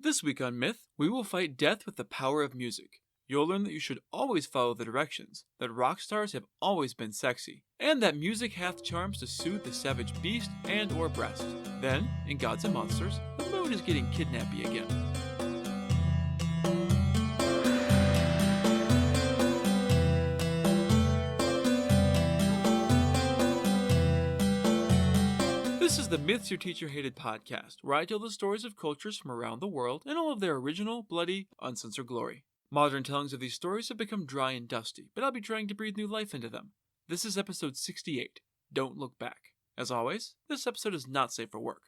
This week on Myth, we will fight death with the power of music. You'll learn that you should always follow the directions, that rock stars have always been sexy, and that music hath charms to soothe the savage beast and or breast. Then, in Gods and Monsters, the moon is getting kidnappy again. This is the Myths Your Teacher Hated podcast, where I tell the stories of cultures from around the world in all of their original, bloody, uncensored glory. Modern tellings of these stories have become dry and dusty, but I'll be trying to breathe new life into them. This is episode 68, Don't Look Back. As always, this episode is not safe for work.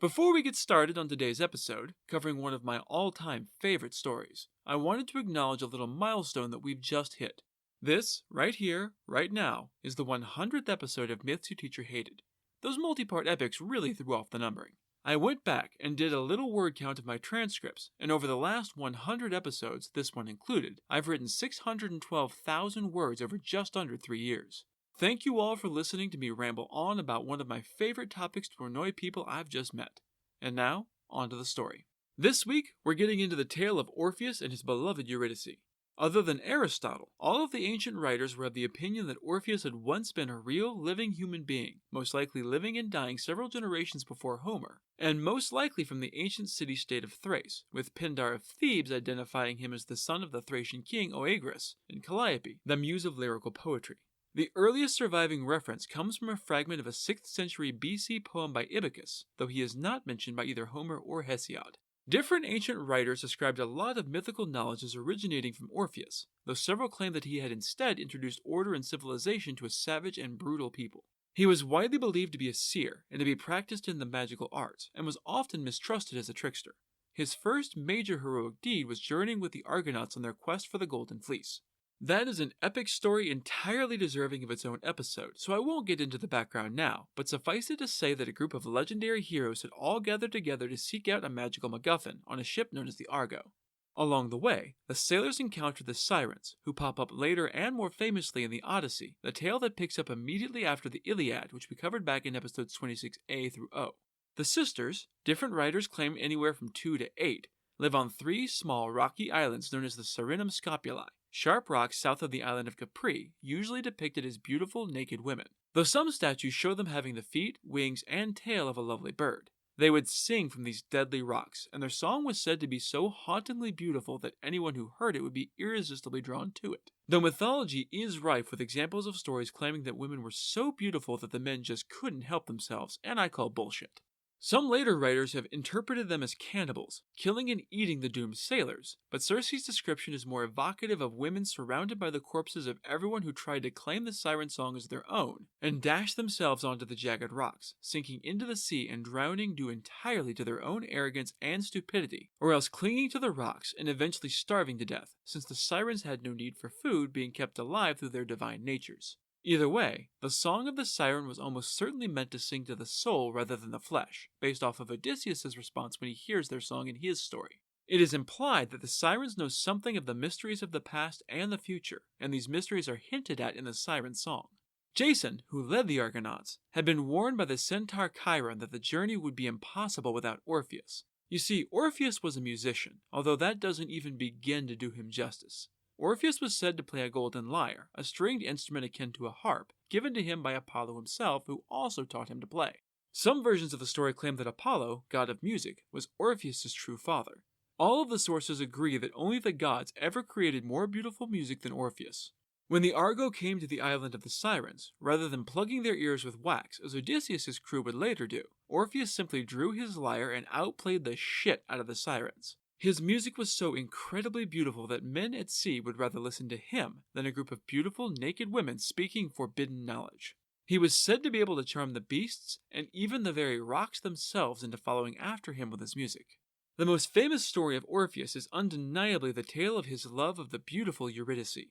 Before we get started on today's episode, covering one of my all-time favorite stories, I wanted to acknowledge a little milestone that we've just hit. This, right here, right now, is the 100th episode of Myths Your Teacher Hated. Those multi-part epics really threw off the numbering. I went back and did a little word count of my transcripts, and over the last 100 episodes, this one included, I've written 612,000 words over just under 3 years. Thank you all for listening to me ramble on about one of my favorite topics to annoy people I've just met. And now, on to the story. This week, we're getting into the tale of Orpheus and his beloved Eurydice. Other than Aristotle, all of the ancient writers were of the opinion that Orpheus had once been a real, living human being, most likely living and dying several generations before Homer, and most likely from the ancient city-state of Thrace, with Pindar of Thebes identifying him as the son of the Thracian king Oeagrus, and Calliope, the muse of lyrical poetry. The earliest surviving reference comes from a fragment of a 6th century BC poem by Ibycus, though he is not mentioned by either Homer or Hesiod. Different ancient writers ascribed a lot of mythical knowledge as originating from Orpheus, though several claim that he had instead introduced order and civilization to a savage and brutal people. He was widely believed to be a seer and to be practiced in the magical arts, and was often mistrusted as a trickster. His first major heroic deed was journeying with the Argonauts on their quest for the Golden Fleece. That is an epic story entirely deserving of its own episode, so I won't get into the background now, but suffice it to say that a group of legendary heroes had all gathered together to seek out a magical MacGuffin on a ship known as the Argo. Along the way, the sailors encounter the Sirens, who pop up later and more famously in the Odyssey, the tale that picks up immediately after the Iliad, which we covered back in episodes 26a through O. The sisters, different writers claim anywhere from 2 to 8, live on 3 small rocky islands known as the Serenum Scopuli, sharp rocks south of the island of Capri, usually depicted as beautiful naked women, though some statues show them having the feet, wings, and tail of a lovely bird. They would sing from these deadly rocks, and their song was said to be so hauntingly beautiful that anyone who heard it would be irresistibly drawn to it. Though mythology is rife with examples of stories claiming that women were so beautiful that the men just couldn't help themselves, and I call bullshit. Some later writers have interpreted them as cannibals, killing and eating the doomed sailors, but Circe's description is more evocative of women surrounded by the corpses of everyone who tried to claim the siren song as their own, and dashed themselves onto the jagged rocks, sinking into the sea and drowning due entirely to their own arrogance and stupidity, or else clinging to the rocks and eventually starving to death, since the sirens had no need for food, being kept alive through their divine natures. Either way, the song of the siren was almost certainly meant to sing to the soul rather than the flesh, based off of Odysseus' response when he hears their song in his story. It is implied that the sirens know something of the mysteries of the past and the future, and these mysteries are hinted at in the siren song. Jason, who led the Argonauts, had been warned by the centaur Chiron that the journey would be impossible without Orpheus. You see, Orpheus was a musician, although that doesn't even begin to do him justice. Orpheus was said to play a golden lyre, a stringed instrument akin to a harp, given to him by Apollo himself, who also taught him to play. Some versions of the story claim that Apollo, god of music, was Orpheus' true father. All of the sources agree that only the gods ever created more beautiful music than Orpheus. When the Argo came to the island of the Sirens, rather than plugging their ears with wax, as Odysseus' crew would later do, Orpheus simply drew his lyre and outplayed the shit out of the Sirens. His music was so incredibly beautiful that men at sea would rather listen to him than a group of beautiful naked women speaking forbidden knowledge. He was said to be able to charm the beasts and even the very rocks themselves into following after him with his music. The most famous story of Orpheus is undeniably the tale of his love of the beautiful Eurydice.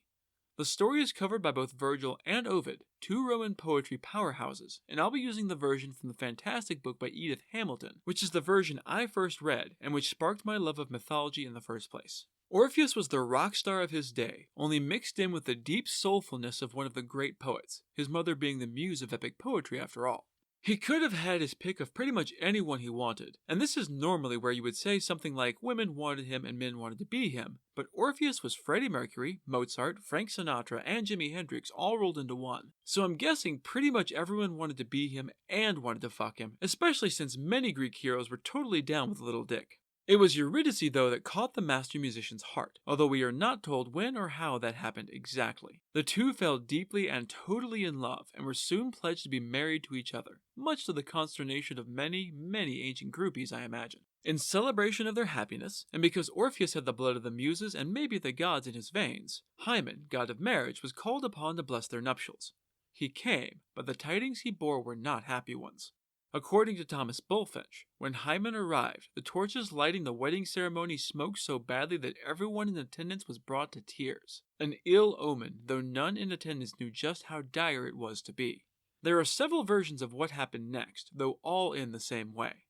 The story is covered by both Virgil and Ovid, 2 Roman poetry powerhouses, and I'll be using the version from the fantastic book by Edith Hamilton, which is the version I first read and which sparked my love of mythology in the first place. Orpheus was the rock star of his day, only mixed in with the deep soulfulness of one of the great poets, his mother being the muse of epic poetry after all. He could have had his pick of pretty much anyone he wanted, and this is normally where you would say something like women wanted him and men wanted to be him, but Orpheus was Freddie Mercury, Mozart, Frank Sinatra, and Jimi Hendrix all rolled into one. So I'm guessing pretty much everyone wanted to be him and wanted to fuck him, especially since many Greek heroes were totally down with a little dick. It was Eurydice, though, that caught the master musician's heart, although we are not told when or how that happened exactly. The two fell deeply and totally in love, and were soon pledged to be married to each other, much to the consternation of many, many ancient groupies, I imagine. In celebration of their happiness, and because Orpheus had the blood of the Muses and maybe the gods in his veins, Hymen, god of marriage, was called upon to bless their nuptials. He came, but the tidings he bore were not happy ones. According to Thomas Bulfinch, when Hymen arrived, the torches lighting the wedding ceremony smoked so badly that everyone in attendance was brought to tears. An ill omen, though none in attendance knew just how dire it was to be. There are several versions of what happened next, though all in the same way.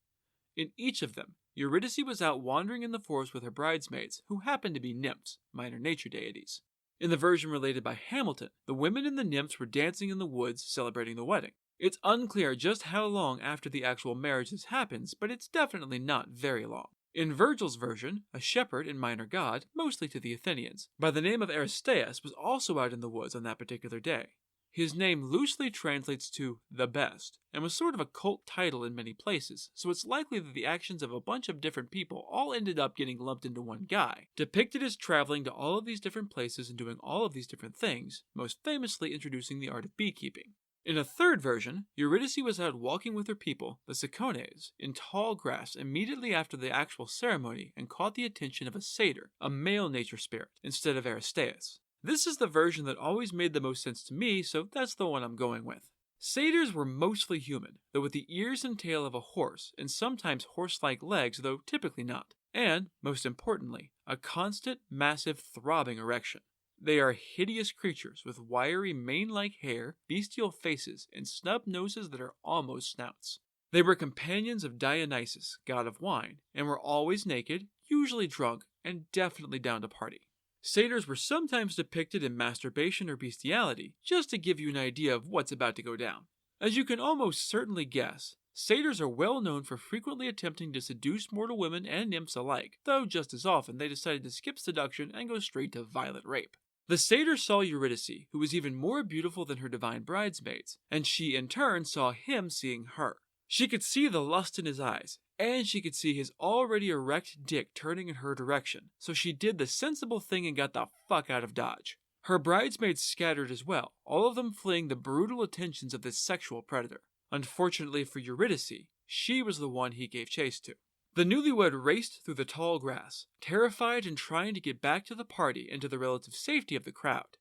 In each of them, Eurydice was out wandering in the forest with her bridesmaids, who happened to be nymphs, minor nature deities. In the version related by Hamilton, the women and the nymphs were dancing in the woods, celebrating the wedding. It's unclear just how long after the actual marriage this happens, but it's definitely not very long. In Virgil's version, a shepherd and minor god, mostly to the Athenians, by the name of Aristeas was also out in the woods on that particular day. His name loosely translates to the best, and was sort of a cult title in many places, so it's likely that the actions of a bunch of different people all ended up getting lumped into one guy, depicted as traveling to all of these different places and doing all of these different things, most famously introducing the art of beekeeping. In a third version, Eurydice was out walking with her people, the Cicones, in tall grass immediately after the actual ceremony and caught the attention of a satyr, a male nature spirit, instead of Aristeas. This is the version that always made the most sense to me, so that's the one I'm going with. Satyrs were mostly human, though with the ears and tail of a horse, and sometimes horse-like legs, though typically not. And, most importantly, a constant, massive, throbbing erection. They are hideous creatures with wiry mane-like hair, bestial faces, and snub noses that are almost snouts. They were companions of Dionysus, god of wine, and were always naked, usually drunk, and definitely down to party. Satyrs were sometimes depicted in masturbation or bestiality, just to give you an idea of what's about to go down. As you can almost certainly guess, satyrs are well known for frequently attempting to seduce mortal women and nymphs alike, though just as often they decided to skip seduction and go straight to violent rape. The satyr saw Eurydice, who was even more beautiful than her divine bridesmaids, and she in turn saw him seeing her. She could see the lust in his eyes, and she could see his already erect dick turning in her direction, so she did the sensible thing and got the fuck out of Dodge. Her bridesmaids scattered as well, all of them fleeing the brutal attentions of this sexual predator. Unfortunately for Eurydice, she was the one he gave chase to. The newlywed raced through the tall grass, terrified and trying to get back to the party and to the relative safety of the crowd.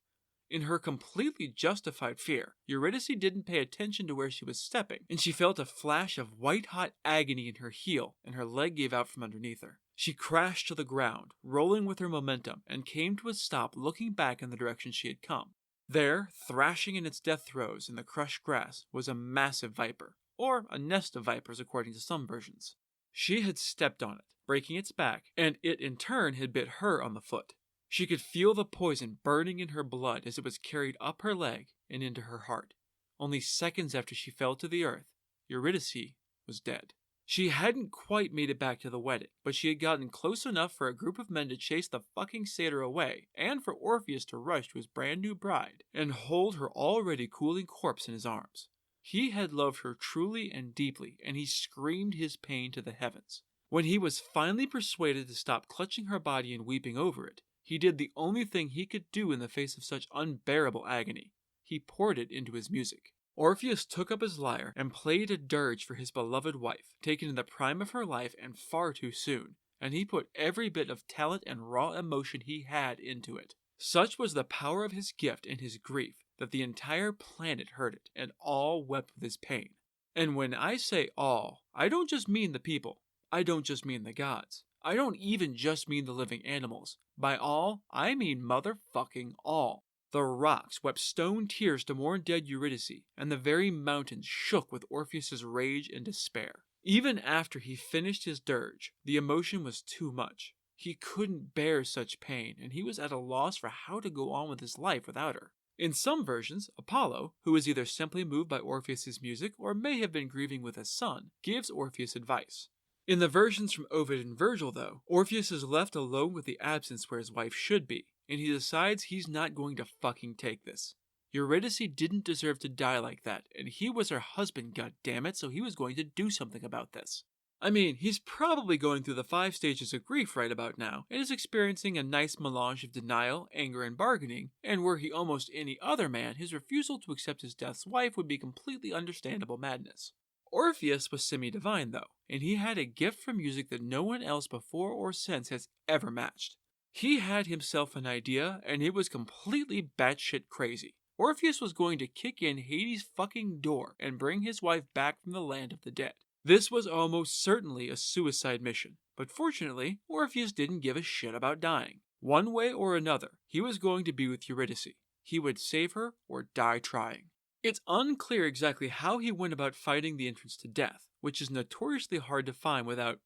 In her completely justified fear, Eurydice didn't pay attention to where she was stepping, and she felt a flash of white-hot agony in her heel, and her leg gave out from underneath her. She crashed to the ground, rolling with her momentum, and came to a stop looking back in the direction she had come. There, thrashing in its death throes in the crushed grass, was a massive viper, or a nest of vipers according to some versions. She had stepped on it, breaking its back, and it in turn had bit her on the foot. She could feel the poison burning in her blood as it was carried up her leg and into her heart. Only seconds after she fell to the earth, Eurydice was dead. She hadn't quite made it back to the wedding, but she had gotten close enough for a group of men to chase the fucking satyr away, and for Orpheus to rush to his brand new bride and hold her already cooling corpse in his arms. He had loved her truly and deeply, and he screamed his pain to the heavens. When he was finally persuaded to stop clutching her body and weeping over it, he did the only thing he could do in the face of such unbearable agony. He poured it into his music. Orpheus took up his lyre and played a dirge for his beloved wife, taken in the prime of her life and far too soon, and he put every bit of talent and raw emotion he had into it. Such was the power of his gift and his grief that the entire planet heard it, and all wept with his pain. And when I say all, I don't just mean the people. I don't just mean the gods. I don't even just mean the living animals. By all, I mean motherfucking all. The rocks wept stone tears to mourn dead Eurydice, and the very mountains shook with Orpheus's rage and despair. Even after he finished his dirge, the emotion was too much. He couldn't bear such pain, and he was at a loss for how to go on with his life without her. In some versions, Apollo, who is either simply moved by Orpheus's music or may have been grieving with his son, gives Orpheus advice. In the versions from Ovid and Virgil, though, Orpheus is left alone with the absence where his wife should be, and he decides he's not going to fucking take this. Eurydice didn't deserve to die like that, and he was her husband, goddammit, so he was going to do something about this. I mean, he's probably going through the 5 stages of grief right about now, and is experiencing a nice melange of denial, anger, and bargaining, and were he almost any other man, his refusal to accept his death's wife would be completely understandable madness. Orpheus was semi-divine, though, and he had a gift for music that no one else before or since has ever matched. He had himself an idea, and it was completely batshit crazy. Orpheus was going to kick in Hades' fucking door and bring his wife back from the land of the dead. This was almost certainly a suicide mission, but fortunately, Orpheus didn't give a shit about dying. One way or another, he was going to be with Eurydice. He would save her or die trying. It's unclear exactly how he went about fighting the entrance to death, which is notoriously hard to find without,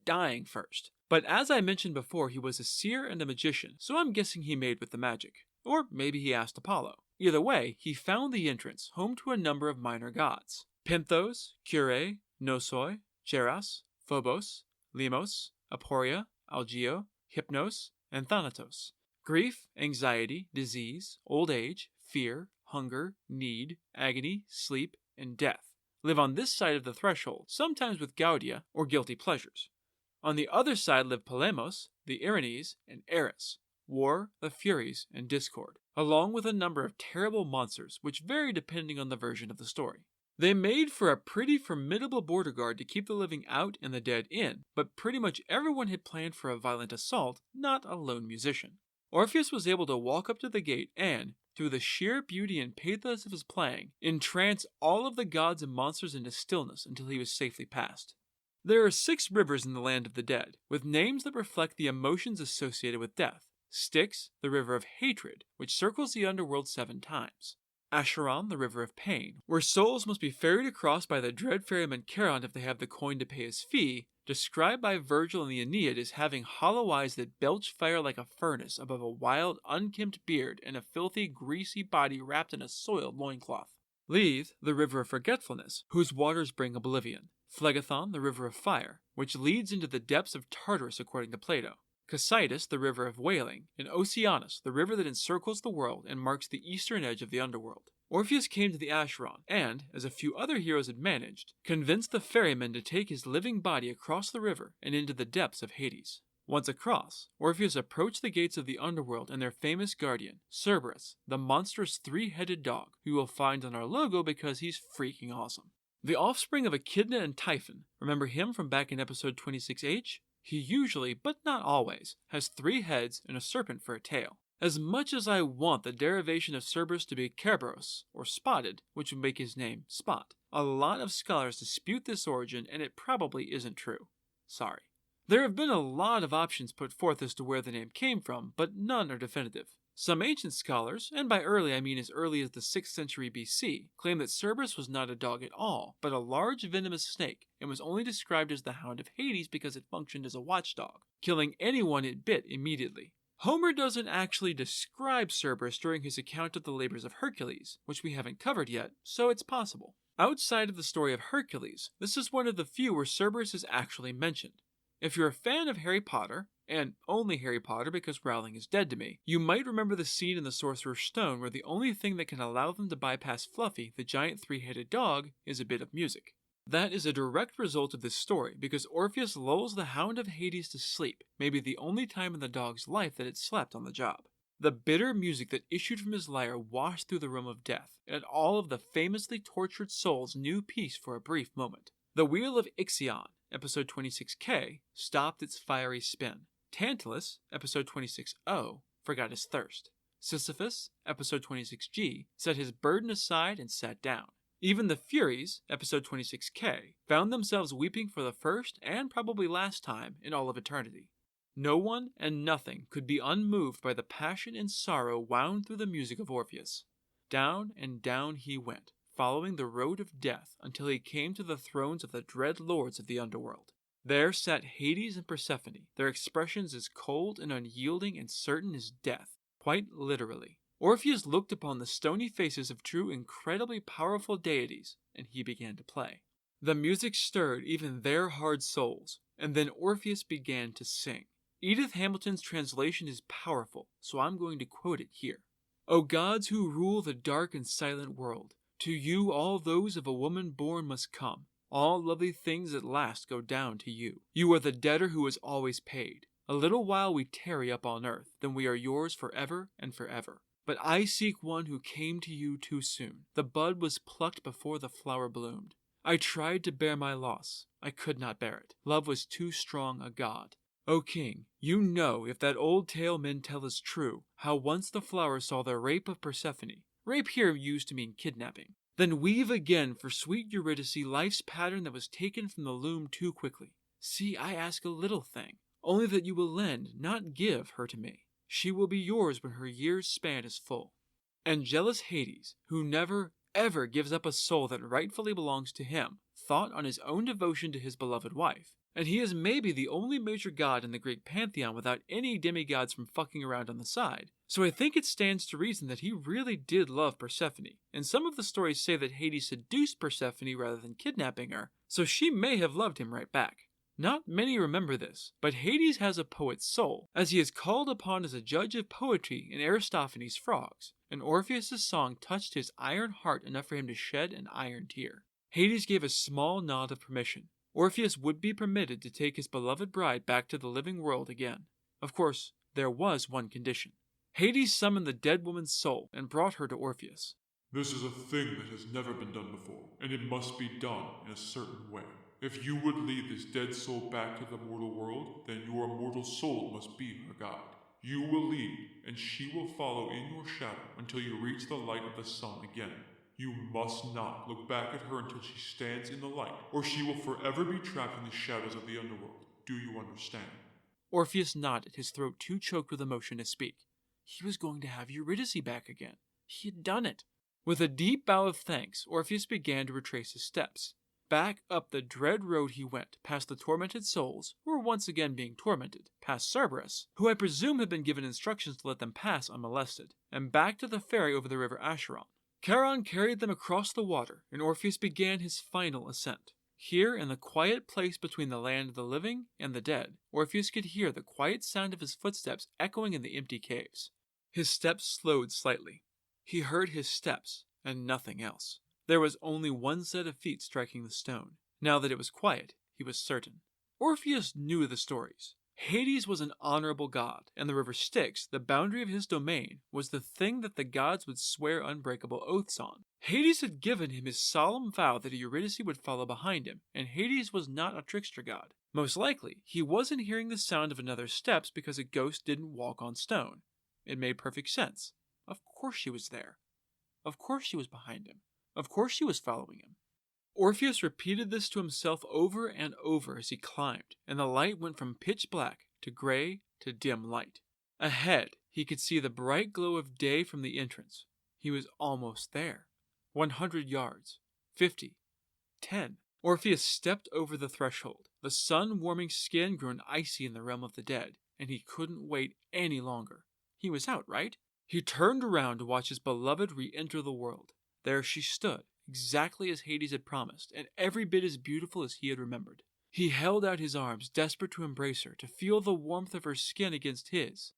dying first. But as I mentioned before, he was a seer and a magician, so I'm guessing he made with the magic. Or maybe he asked Apollo. Either way, he found the entrance, home to a number of minor gods. Penthos, Kyrae, Nosoi, Geras, Phobos, Lemos, Aporia, Algeo, Hypnos, and Thanatos. Grief, anxiety, disease, old age, fear, hunger, need, agony, sleep, and death live on this side of the threshold, sometimes with gaudia or guilty pleasures. On the other side live Polemos, the Erinyes, and Eris, war, the Furies, and discord, along with a number of terrible monsters which vary depending on the version of the story. They made for a pretty formidable border guard to keep the living out and the dead in, but pretty much everyone had planned for a violent assault, not a lone musician. Orpheus was able to walk up to the gate and, through the sheer beauty and pathos of his playing, entrance all of the gods and monsters into stillness until he was safely past. There are 6 rivers in the land of the dead, with names that reflect the emotions associated with death. Styx, the river of hatred, which circles the underworld 7 times. Acheron, the river of pain, where souls must be ferried across by the dread ferryman Charon if they have the coin to pay his fee, described by Virgil in the Aeneid as having hollow eyes that belch fire like a furnace above a wild, unkempt beard and a filthy, greasy body wrapped in a soiled loincloth. Lethe, the river of forgetfulness, whose waters bring oblivion. Phlegethon, the river of fire, which leads into the depths of Tartarus according to Plato. Cocytus, the river of wailing, and Oceanus, the river that encircles the world and marks the eastern edge of the underworld. Orpheus came to the Acheron and, as a few other heroes had managed, convinced the ferryman to take his living body across the river and into the depths of Hades. Once across, Orpheus approached the gates of the underworld and their famous guardian, Cerberus, the monstrous 3-headed dog, who you will find on our logo because he's freaking awesome. The offspring of Echidna and Typhon, remember him from back in episode 26H? He usually, but not always, has 3 heads and a serpent for a tail. As much as I want the derivation of Cerberus to be Kerberos, or spotted, which would make his name Spot, a lot of scholars dispute this origin and it probably isn't true. Sorry. There have been a lot of options put forth as to where the name came from, but none are definitive. Some ancient scholars, and by early I mean as early as the 6th century BC, claim that Cerberus was not a dog at all, but a large venomous snake, and was only described as the Hound of Hades because it functioned as a watchdog, killing anyone it bit immediately. Homer doesn't actually describe Cerberus during his account of the labors of Hercules, which we haven't covered yet, so it's possible. Outside of the story of Hercules, this is one of the few where Cerberus is actually mentioned. If you're a fan of Harry Potter, and only Harry Potter because Rowling is dead to me, you might remember the scene in the Sorcerer's Stone where the only thing that can allow them to bypass Fluffy, the giant 3-headed dog, is a bit of music. That is a direct result of this story because Orpheus lulls the Hound of Hades to sleep, maybe the only time in the dog's life that it slept on the job. The bitter music that issued from his lyre washed through the realm of death, and all of the famously tortured souls knew peace for a brief moment. The Wheel of Ixion, episode 26K, stopped its fiery spin. Tantalus, episode 26O, forgot his thirst. Sisyphus, episode 26G, set his burden aside and sat down. Even the Furies, episode 26K, found themselves weeping for the first and probably last time in all of eternity. No one and nothing could be unmoved by the passion and sorrow wound through the music of Orpheus. Down and down he went, following the road of death until he came to the thrones of the dread lords of the underworld. There sat Hades and Persephone, their expressions as cold and unyielding and certain as death, quite literally. Orpheus looked upon the stony faces of two incredibly powerful deities, and he began to play. The music stirred even their hard souls, and then Orpheus began to sing. Edith Hamilton's translation is powerful, so I'm going to quote it here. O gods who rule the dark and silent world, to you all those of a woman born must come. All lovely things at last go down to you. You are the debtor who is always paid. A little while we tarry up on earth, then we are yours forever and forever. But I seek one who came to you too soon. The bud was plucked before the flower bloomed. I tried to bear my loss. I could not bear it. Love was too strong a god. O king, you know, if that old tale men tell is true, how once the flowers saw the rape of Persephone. Rape here used to mean kidnapping. Then weave again for sweet Eurydice life's pattern that was taken from the loom too quickly. See, I ask a little thing, only that you will lend, not give, her to me. She will be yours when her year's span is full. And jealous Hades, who never, ever gives up a soul that rightfully belongs to him, thought on his own devotion to his beloved wife. And he is maybe the only major god in the Greek pantheon without any demigods from fucking around on the side. So I think it stands to reason that he really did love Persephone, and some of the stories say that Hades seduced Persephone rather than kidnapping her, so she may have loved him right back. Not many remember this, but Hades has a poet's soul, as he is called upon as a judge of poetry in Aristophanes' Frogs, and Orpheus' song touched his iron heart enough for him to shed an iron tear. Hades gave a small nod of permission. Orpheus would be permitted to take his beloved bride back to the living world again. Of course, there was one condition. Hades summoned the dead woman's soul and brought her to Orpheus. This is a thing that has never been done before, and it must be done in a certain way. If you would lead this dead soul back to the mortal world, then your immortal soul must be her guide. You will lead, and she will follow in your shadow until you reach the light of the sun again. You must not look back at her until she stands in the light, or she will forever be trapped in the shadows of the underworld. Do you understand? Orpheus nodded, his throat too choked with emotion to speak. He was going to have Eurydice back again. He had done it. With a deep bow of thanks, Orpheus began to retrace his steps. Back up the dread road he went, past the tormented souls, who were once again being tormented, past Cerberus, who I presume had been given instructions to let them pass unmolested, and back to the ferry over the river Acheron. Charon carried them across the water, and Orpheus began his final ascent. Here, in the quiet place between the land of the living and the dead, Orpheus could hear the quiet sound of his footsteps echoing in the empty caves. His steps slowed slightly. He heard his steps, and nothing else. There was only one set of feet striking the stone. Now that it was quiet, he was certain. Orpheus knew the stories. Hades was an honorable god, and the river Styx, the boundary of his domain, was the thing that the gods would swear unbreakable oaths on. Hades had given him his solemn vow that Eurydice would follow behind him, and Hades was not a trickster god. Most likely, he wasn't hearing the sound of another steps because a ghost didn't walk on stone. It made perfect sense. Of course she was there. Of course she was behind him. Of course she was following him. Orpheus repeated this to himself over and over as he climbed, and the light went from pitch black to gray to dim light. Ahead, he could see the bright glow of day from the entrance. He was almost there. 100 yards. 50. 10. Orpheus stepped over the threshold. The sun-warming skin grew icy in the realm of the dead, and he couldn't wait any longer. He was out, right? He turned around to watch his beloved re-enter the world. There she stood, exactly as Hades had promised, and every bit as beautiful as he had remembered. He held out his arms, desperate to embrace her, to feel the warmth of her skin against his.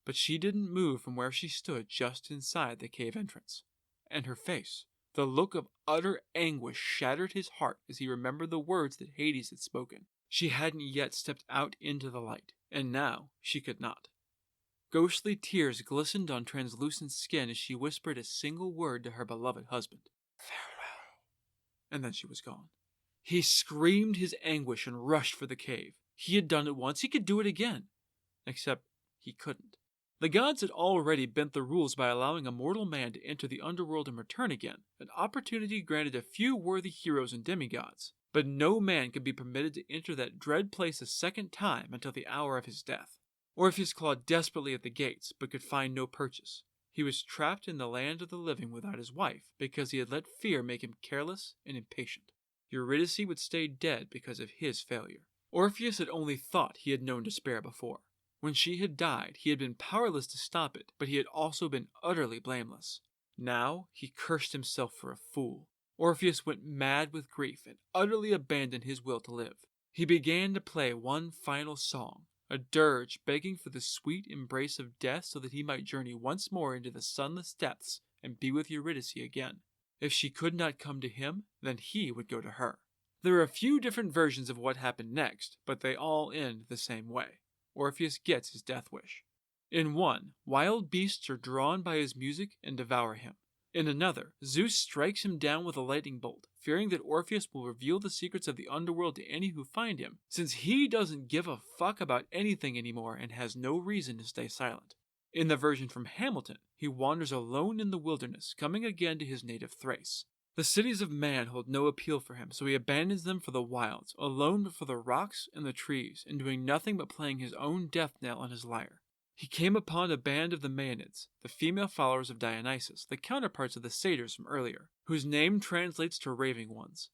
But she didn't move from where she stood just inside the cave entrance. And her face, the look of utter anguish, shattered his heart as he remembered the words that Hades had spoken. She hadn't yet stepped out into the light, and now she could not. Ghostly tears glistened on translucent skin as she whispered a single word to her beloved husband. Farewell. And then she was gone. He screamed his anguish and rushed for the cave. He had done it once, he could do it again. Except he couldn't. The gods had already bent the rules by allowing a mortal man to enter the underworld and return again, an opportunity granted a few worthy heroes and demigods. But no man could be permitted to enter that dread place a second time until the hour of his death. Orpheus clawed desperately at the gates, but could find no purchase. He was trapped in the land of the living without his wife, because he had let fear make him careless and impatient. Eurydice would stay dead because of his failure. Orpheus had only thought he had known despair before. When she had died, he had been powerless to stop it, but he had also been utterly blameless. Now he cursed himself for a fool. Orpheus went mad with grief and utterly abandoned his will to live. He began to play one final song, a dirge begging for the sweet embrace of death so that he might journey once more into the sunless depths and be with Eurydice again. If she could not come to him, then he would go to her. There are a few different versions of what happened next, but they all end the same way. Orpheus gets his death wish. In one, wild beasts are drawn by his music and devour him. In another, Zeus strikes him down with a lightning bolt, fearing that Orpheus will reveal the secrets of the underworld to any who find him, since he doesn't give a fuck about anything anymore and has no reason to stay silent. In the version from Hamilton, he wanders alone in the wilderness, coming again to his native Thrace. The cities of man hold no appeal for him, so he abandons them for the wilds, alone before the rocks and the trees, and doing nothing but playing his own death knell on his lyre. He came upon a band of the Maenads, the female followers of Dionysus, the counterparts of the satyrs from earlier, whose name translates to raving ones.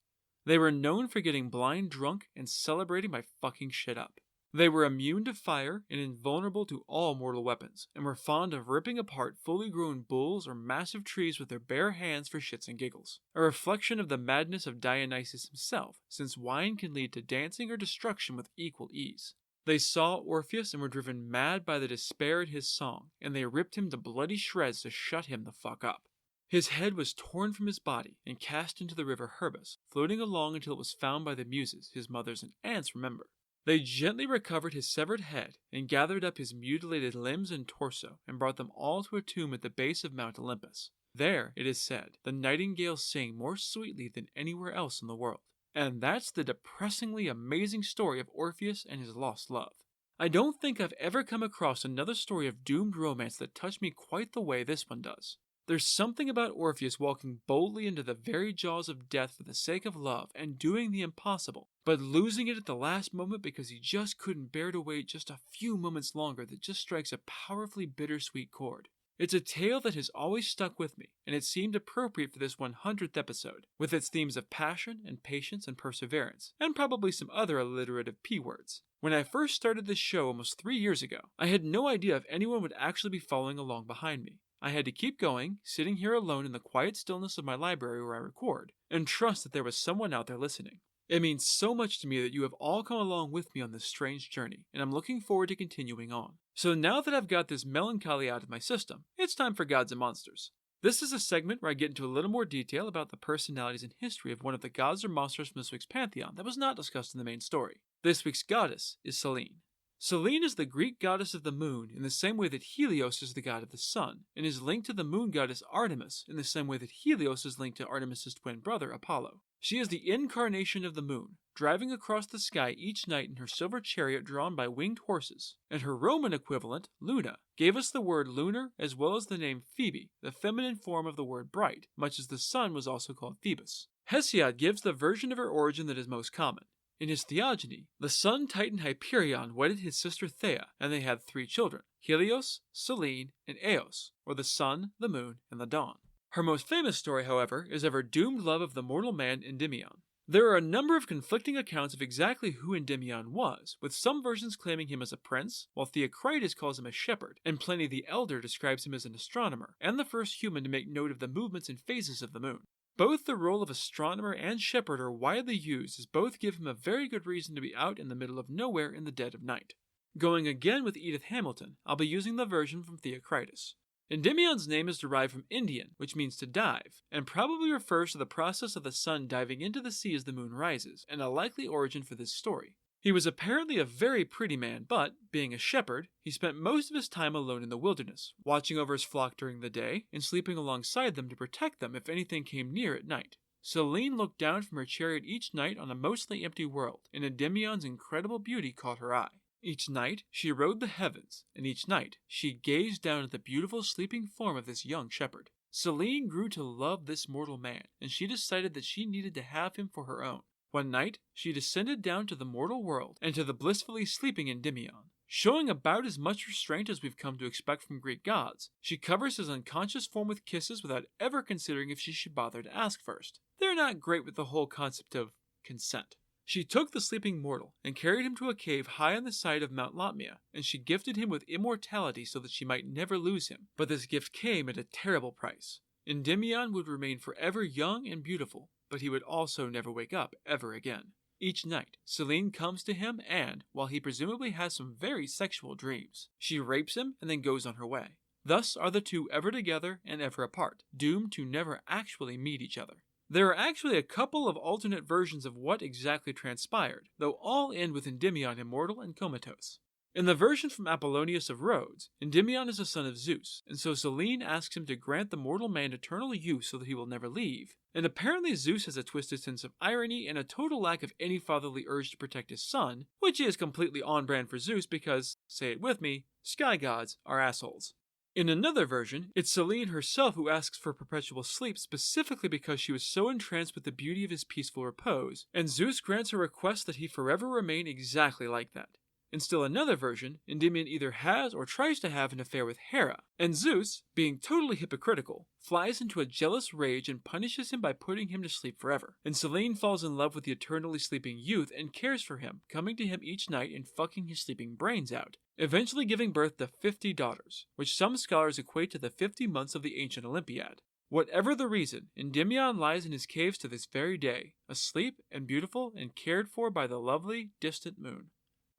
They were known for getting blind drunk and celebrating by fucking shit up. They were immune to fire and invulnerable to all mortal weapons, and were fond of ripping apart fully grown bulls or massive trees with their bare hands for shits and giggles. A reflection of the madness of Dionysus himself, since wine can lead to dancing or destruction with equal ease. They saw Orpheus and were driven mad by the despair at his song, and they ripped him to bloody shreds to shut him the fuck up. His head was torn from his body and cast into the river Herbus, floating along until it was found by the muses, his mothers and aunts remember. They gently recovered his severed head and gathered up his mutilated limbs and torso and brought them all to a tomb at the base of Mount Olympus. There, it is said, the nightingales sing more sweetly than anywhere else in the world. And that's the depressingly amazing story of Orpheus and his lost love. I don't think I've ever come across another story of doomed romance that touched me quite the way this one does. There's something about Orpheus walking boldly into the very jaws of death for the sake of love and doing the impossible, but losing it at the last moment because he just couldn't bear to wait just a few moments longer that just strikes a powerfully bittersweet chord. It's a tale that has always stuck with me, and it seemed appropriate for this 100th episode, with its themes of passion and patience and perseverance, and probably some other alliterative P-words. When I first started this show almost 3 years ago, I had no idea if anyone would actually be following along behind me. I had to keep going, sitting here alone in the quiet stillness of my library where I record, and trust that there was someone out there listening. It means so much to me that you have all come along with me on this strange journey, and I'm looking forward to continuing on. So now that I've got this melancholy out of my system, it's time for Gods and Monsters. This is a segment where I get into a little more detail about the personalities and history of one of the gods or monsters from this week's pantheon that was not discussed in the main story. This week's goddess is Selene. Selene is the Greek goddess of the moon in the same way that Helios is the god of the sun, and is linked to the moon goddess Artemis in the same way that Helios is linked to Artemis's twin brother Apollo. She is the incarnation of the moon, driving across the sky each night in her silver chariot drawn by winged horses, and her Roman equivalent, Luna, gave us the word lunar as well as the name Phoebe, the feminine form of the word bright, much as the sun was also called Phoebus. Hesiod gives the version of her origin that is most common. In his theogony, the sun titan Hyperion wedded his sister Thea, and they had 3 children, Helios, Selene, and Eos, or the sun, the moon, and the dawn. Her most famous story, however, is of her doomed love of the mortal man Endymion. There are a number of conflicting accounts of exactly who Endymion was, with some versions claiming him as a prince, while Theocritus calls him a shepherd, and Pliny the Elder describes him as an astronomer, and the first human to make note of the movements and phases of the moon. Both the role of astronomer and shepherd are widely used, as both give him a very good reason to be out in the middle of nowhere in the dead of night. Going again with Edith Hamilton, I'll be using the version from Theocritus. Endymion's name is derived from Indian, which means to dive, and probably refers to the process of the sun diving into the sea as the moon rises, and a likely origin for this story. He was apparently a very pretty man, but, being a shepherd, he spent most of his time alone in the wilderness, watching over his flock during the day, and sleeping alongside them to protect them if anything came near at night. Selene looked down from her chariot each night on a mostly empty world, and Endymion's incredible beauty caught her eye. Each night, she rode the heavens, and each night, she gazed down at the beautiful sleeping form of this young shepherd. Selene grew to love this mortal man, and she decided that she needed to have him for her own. One night, she descended down to the mortal world and to the blissfully sleeping Endymion. Showing about as much restraint as we've come to expect from Greek gods, she covers his unconscious form with kisses without ever considering if she should bother to ask first. They're not great with the whole concept of consent. She took the sleeping mortal and carried him to a cave high on the side of Mount Latmia, and she gifted him with immortality so that she might never lose him. But this gift came at a terrible price. Endymion would remain forever young and beautiful, but he would also never wake up ever again. Each night, Selene comes to him and, while he presumably has some very sexual dreams, she rapes him and then goes on her way. Thus are the two ever together and ever apart, doomed to never actually meet each other. There are actually a couple of alternate versions of what exactly transpired, though all end with Endymion immortal and comatose. In the version from Apollonius of Rhodes, Endymion is a son of Zeus, and so Selene asks him to grant the mortal man eternal youth so that he will never leave. And apparently Zeus has a twisted sense of irony and a total lack of any fatherly urge to protect his son, which is completely on brand for Zeus because, say it with me, sky gods are assholes. In another version, it's Selene herself who asks for perpetual sleep specifically because she was so entranced with the beauty of his peaceful repose, and Zeus grants her request that he forever remain exactly like that. In still another version, Endymion either has or tries to have an affair with Hera, and Zeus, being totally hypocritical, flies into a jealous rage and punishes him by putting him to sleep forever. And Selene falls in love with the eternally sleeping youth and cares for him, coming to him each night and fucking his sleeping brains out, eventually giving birth to 50 daughters, which some scholars equate to the 50 months of the ancient Olympiad. Whatever the reason, Endymion lies in his caves to this very day, asleep and beautiful and cared for by the lovely, distant moon.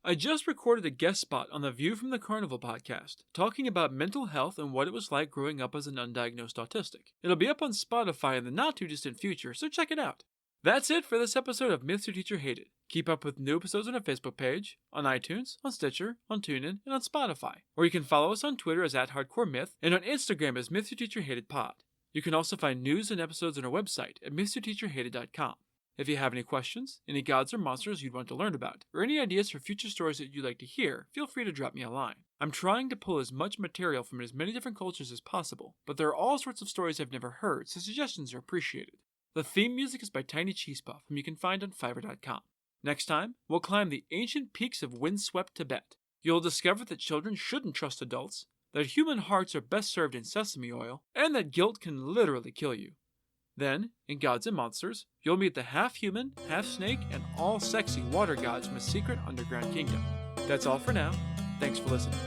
I just recorded a guest spot on the View from the Carnival podcast, talking about mental health and what it was like growing up as an undiagnosed autistic. It'll be up on Spotify in the not-too-distant future, so check it out. That's it for this episode of Myths Your Teacher Hated. Keep up with new episodes on our Facebook page, on iTunes, on Stitcher, on TuneIn, and on Spotify. Or you can follow us on Twitter as @HardcoreMyth, and on Instagram as Myths Your Teacher Hated Pod. You can also find news and episodes on our website at mythsyourteacherhated.com. If you have any questions, any gods or monsters you'd want to learn about, or any ideas for future stories that you'd like to hear, feel free to drop me a line. I'm trying to pull as much material from as many different cultures as possible, but there are all sorts of stories I've never heard, so suggestions are appreciated. The theme music is by Tiny Cheese Puff, whom you can find on Fiverr.com. Next time, we'll climb the ancient peaks of windswept Tibet. You'll discover that children shouldn't trust adults, that human hearts are best served in sesame oil, and that guilt can literally kill you. Then, in Gods and Monsters, you'll meet the half-human, half-snake, and all-sexy water gods from a secret underground kingdom. That's all for now. Thanks for listening.